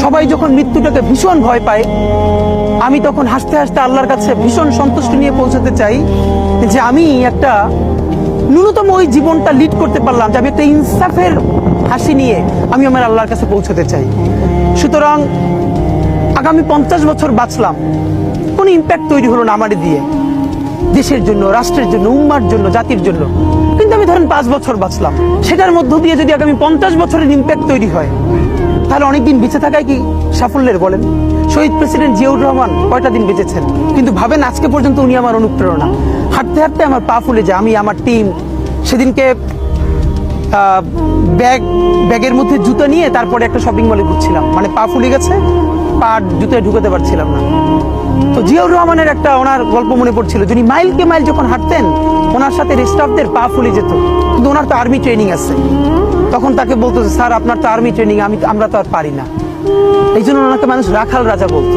সবাই যখন মৃত্যুটাকে ভীষণ ভয় পায়, আমি তখন হাসতে হাসতে আল্লাহর কাছে ভীষণ সন্তুষ্টি নিয়ে পৌঁছাতে চাই যে আমি একটা ন্যূনতম ওই জীবনটা লিড করতে পারলাম, যে আমি একটা ইনসাফের হাসি নিয়ে আমি আমার আল্লাহর কাছে পৌঁছাতে চাই। সুতরাং আগামী 50 বছর বাঁচলাম, কোনো ইম্প্যাক্ট তৈরি হলো না আমার দিয়ে, দেশের জন্য, রাষ্ট্রের জন্য, উম্মার জন্য, জাতির জন্য। কিন্তু আমি ধরেন 5 বছর বাঁচলাম, সেটার মধ্য দিয়ে যদি আগামী 50 বছরের ইম্প্যাক্ট তৈরি হয়, তাহলে অনেকদিন বেঁচে থাকায় কি সাফল্যের বলেন? শহীদ প্রেসিডেন্ট জিয়াউর রহমান কয়টা দিন বেঁচেছেন, কিন্তু ভাবেন আজকে পর্যন্ত উনি আমার অনুপ্রেরণা। হাঁটতে হাঁটতে আমার পা ফুলে যায়। আমি, আমার টিম সেদিনকে ব্যাগের মধ্যে জুতো নিয়ে তারপরে একটা শপিং মলে ঘুরছিলাম, মানে পা ফুলে গেছে, পা জুতোয় ঢুকাতে পারছিলাম না। তো জিয়াউর রহমানের একটা ওনার গল্প মনে পড়ছিল, যিনি মাইলকে মাইল যখন হাঁটতেন, ওনার সাথে স্টাফদের পা ফুলে যেত, কিন্তু ওনার তো আর্মি ট্রেনিং আছে। তখন তাকে বলতো যে স্যার আপনার তো আর্মি ট্রেনিং, আমরা তো আর পারি না। এই জন্য ওনাকে মানুষ রাখাল রাজা বলতো।